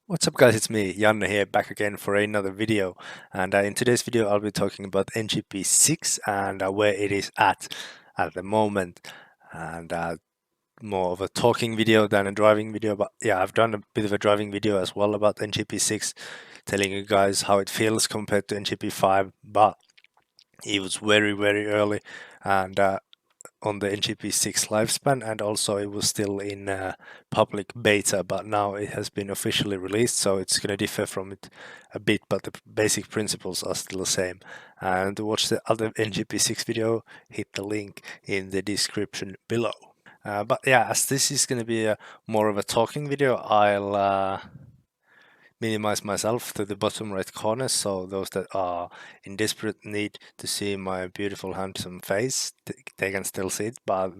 What's up guys, it's me, Janne here, back again for another video. And in today's video I'll be talking about NGP6 and where it is at the moment. And more of a talking video than a driving video, but yeah, I've done a bit of a driving video as well about NGP6, telling you guys how it feels compared to NGP5, but it was very early and on the NGP6 lifespan, and also it was still in public beta, but now it has been officially released, so it's going to differ from it a bit, but the basic principles are still the same. And to watch the other NGP6 video, hit the link in the description below. But yeah, as this is going to be more of a talking video, I'll minimize myself to the bottom right corner, so those that are in desperate need to see my beautiful handsome face, they can still see it, but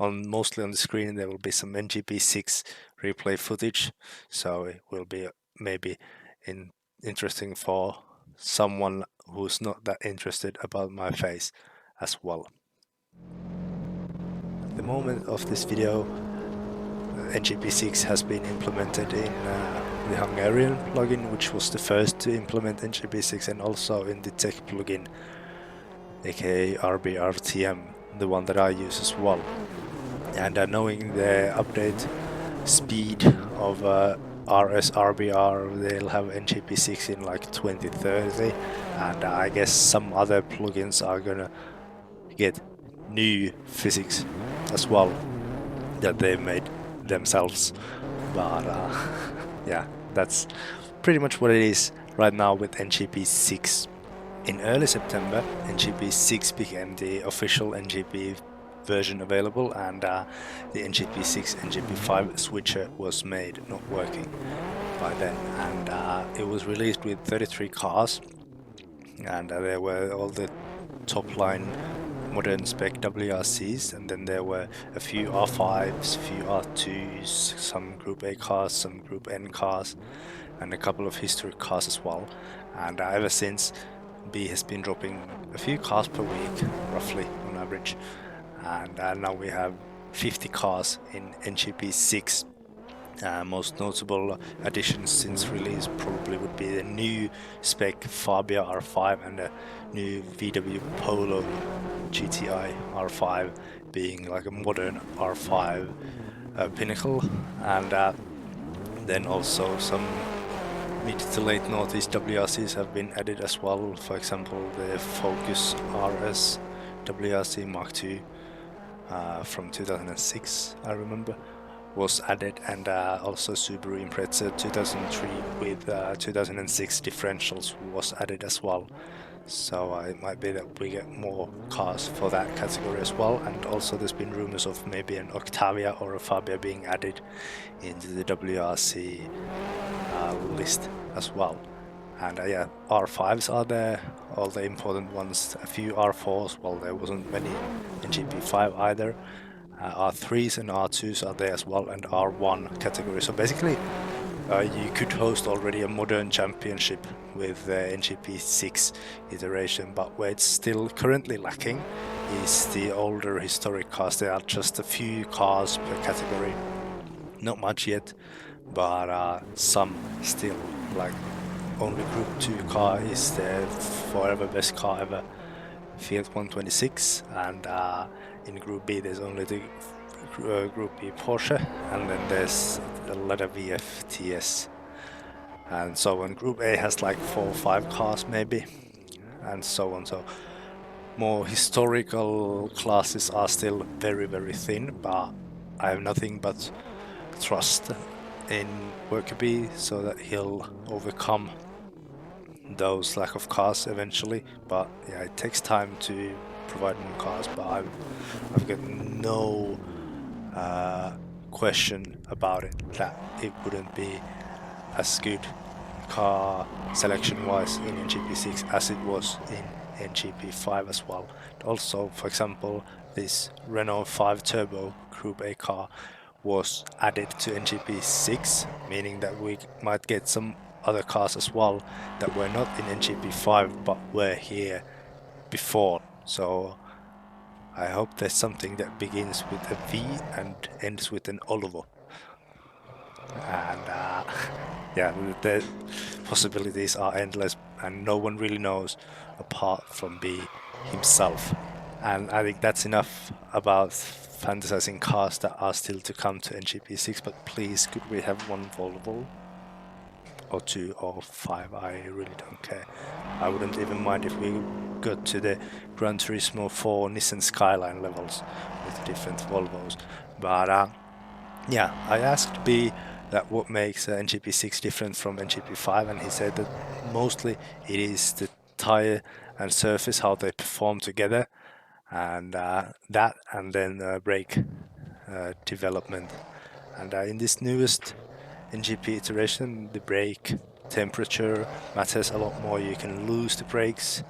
mostly on the screen there will be some NGP6 replay footage, so it will be maybe interesting for someone who's not that interested about my face as well. At the moment of this video, NGP6 has been implemented in the Hungarian plugin, which was the first to implement NGP6, and also in the tech plugin, aka RBRTM, the one that I use as well. And knowing the update speed of RSRBR, they'll have NGP6 in like 2030, and I guess some other plugins are gonna get new physics as well that they made themselves, but yeah, that's pretty much what it is right now with NGP6. In early September, NGP6 became the official NGP version available, and the NGP6 NGP5 switcher was made not working by then, and it was released with 33 cars, and there were all the top line modern spec WRCs, and then there were a few R5s, a few R2s, some Group A cars, some Group N cars, and a couple of historic cars as well. And ever since, B has been dropping a few cars per week, roughly on average, and now we have 50 cars in NGP6. Most notable additions since release probably would be the new spec Fabia R5 and the new VW Polo GTI R5, being like a modern R5 pinnacle, and then also some mid to late noughties WRCs have been added as well. For example, the Focus RS WRC Mark II from 2006, I remember, was added, and also Subaru Impreza 2003 with 2006 differentials was added as well. So it might be that we get more cars for that category as well, and also there's been rumors of maybe an Octavia or a Fabia being added into the WRC list as well. And yeah, R5s are there, all the important ones, a few R4s, well there wasn't many in GP5 either. R3s and R2s are there as well, and R1 category. So basically you could host already a modern championship with the NGP6 iteration, but where it's still currently lacking is the older historic cars. There are just a few cars per category, not much yet, but some still, like only Group 2 car is the forever best car ever, Fiat 126, and in Group B there's only the Group B Porsche, and then there's the Lada VFTS, and so on. Group A has like 4 or 5 cars maybe, and so on. So more historical classes are still very thin, but I have nothing but trust in Worker B so that he'll overcome those lack of cars eventually. But yeah, it takes time to provide more cars, but I've got no question about it that it wouldn't be as good car selection wise in NGP6 as it was in NGP5 as well. Also, for example, this Renault 5 Turbo Group A car was added to NGP6, meaning that we might get some other cars as well that were not in NGP5 but were here before. So I hope there's something that begins with a V and ends with an Olivo. and yeah, the possibilities are endless, and no one really knows apart from B himself. And I think that's enough about fantasizing cars that are still to come to NGP6. But please, could we have one Volvo or 2 or 5? I really don't care. I wouldn't even mind if we got to the Gran Turismo 4 Nissan Skyline levels with different Volvos. But yeah, I asked B that what makes NGP6 different from NGP5, and he said that mostly it is the tire and surface, how they perform together, and that, and then brake development. And in this newest NGP iteration, the brake temperature matters a lot more. You can lose the brakes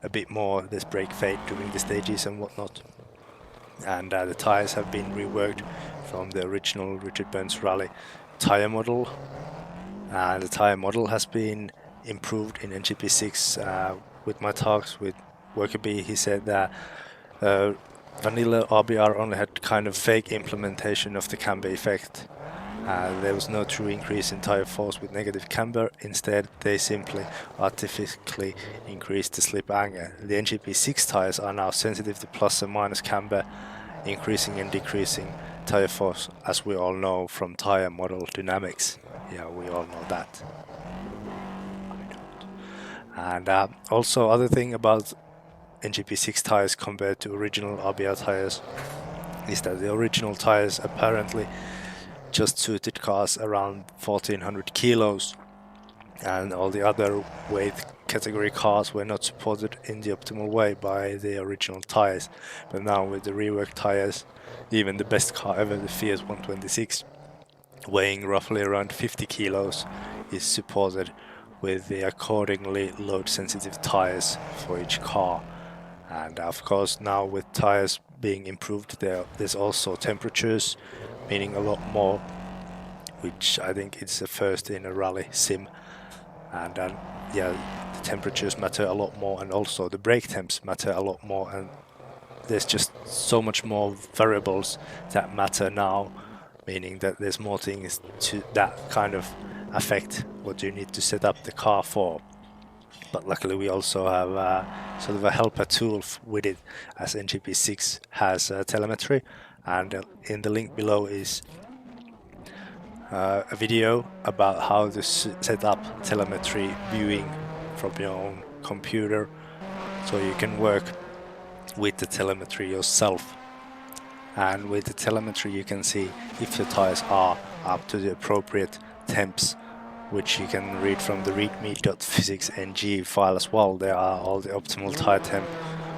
a bit more, there's brake fade during the stages and whatnot. And the tires have been reworked from the original Richard Burns Rally tire model, and the tire model has been improved in NGP6. With my talks with Workerbee, he said that vanilla RBR only had kind of fake implementation of the camber effect. There was no true increase in tire force with negative camber. Instead, they simply artificially increased the slip angle. The NGP6 tires are now sensitive to plus and minus camber, increasing and decreasing tire force, as we all know from tire model dynamics. Yeah, we all know that. And also, other thing about NGP6 tires compared to original RBR tires is that the original tires apparently just suited cars around 1400 kilos, and all the other weight category cars were not supported in the optimal way by the original tires. But now with the reworked tires, even the best car ever, the Fiat 126, weighing roughly around 50 kilos, is supported with the accordingly load sensitive tires for each car. And of course, now with tires being improved, there's also temperatures, meaning a lot more, which I think is the first in a rally sim. And then, yeah, the temperatures matter a lot more, and also the brake temps matter a lot more, and there's just so much more variables that matter now, meaning that there's more things to that kind of affect what you need to set up the car for. But luckily we also have sort of a helper tool with it, as NGP6 has telemetry, and in the link below is a video about how to set up telemetry viewing from your own computer, so you can work with the telemetry yourself. And with the telemetry you can see if the tires are up to the appropriate temps, which you can read from the readme.physicsng file as well. There are all the optimal tire temp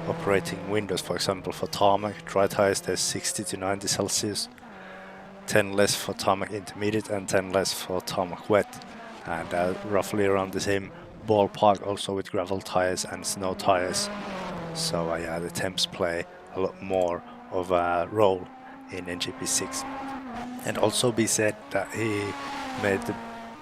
operating windows. For example, for tarmac dry tires there's 60 to 90 Celsius, 10 less for tarmac intermediate and 10 less for tarmac wet, and roughly around the same ballpark also with gravel tires and snow tires. So yeah, the temps play a lot more of a role in NGP6. And also be said that he made the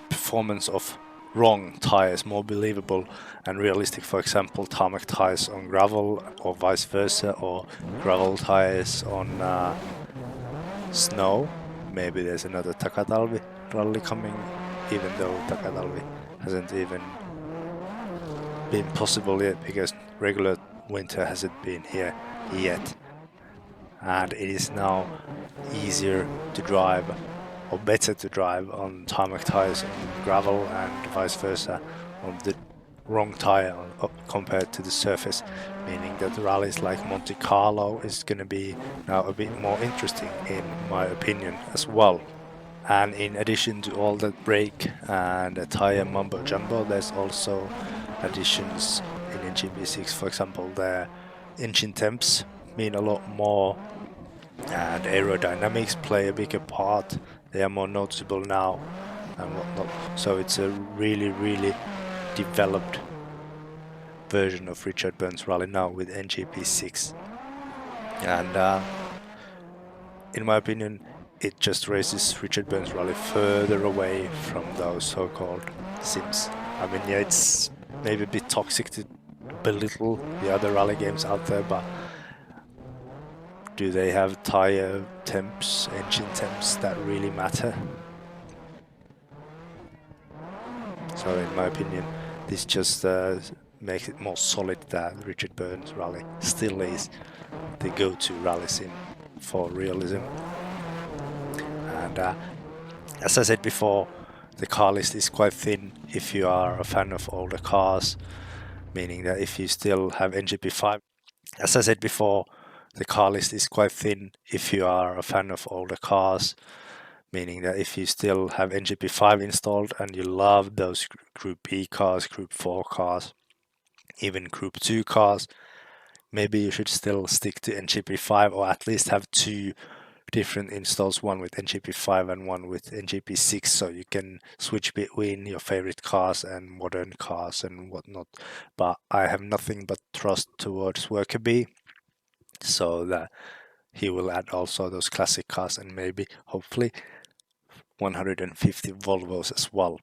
performance of wrong tires more believable and realistic. For example, tarmac tires on gravel or vice versa, or gravel tires on snow. Maybe there's another Takatalvi rally coming, even though Takatalvi hasn't even been possible yet because regular winter hasn't been here yet. And it is now easier to drive, or better to drive, on tarmac tires on gravel and vice versa on the wrong tire compared to the surface, meaning that rallies like Monte Carlo is going to be now a bit more interesting in my opinion as well. And in addition to all that brake and tire mumbo jumbo, there's also additions in NGP6. For example, the engine temps mean a lot more, and aerodynamics play a bigger part. They are more noticeable now and whatnot. So it's a really developed version of Richard Burns Rally now with NGP6. And in my opinion, it just raises Richard Burns Rally further away from those so-called sims. I mean, yeah, it's maybe a bit toxic to belittle the other rally games out there, but do they have tire temps, engine temps that really matter? So in my opinion, this just makes it more solid that Richard Burns rally still is the go-to rally sim for realism. And as I said before, the car list is quite thin if you are a fan of older cars, meaning that if you still have NGP5, as I said before, the car list is quite thin if you are a fan of older cars, meaning that if you still have NGP5 installed and you love those Group B cars, Group 4 cars, even Group 2 cars, maybe you should still stick to NGP5 or at least have two different installs, one with NGP5 and one with NGP6, so you can switch between your favorite cars and modern cars and whatnot. But I have nothing but trust towards Workerbee, so that he will add also those classic cars and maybe hopefully 150 Volvos as well.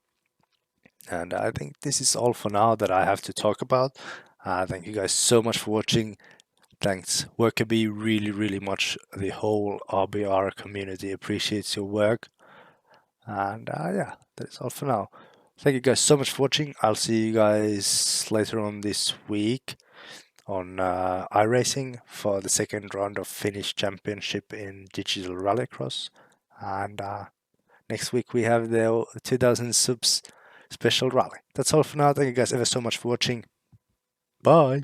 And I think this is all for now that I have to talk about. Thank you guys so much for watching. Thanks Workerbee, really much. The whole RBR community appreciates your work. And yeah, that's all for now. Thank you guys so much for watching. I'll see you guys later on this week on iRacing for the second round of Finnish Championship in Digital Rallycross. And next week we have the 2000 subs special rally. That's all for now. Thank you guys ever so much for watching. Bye.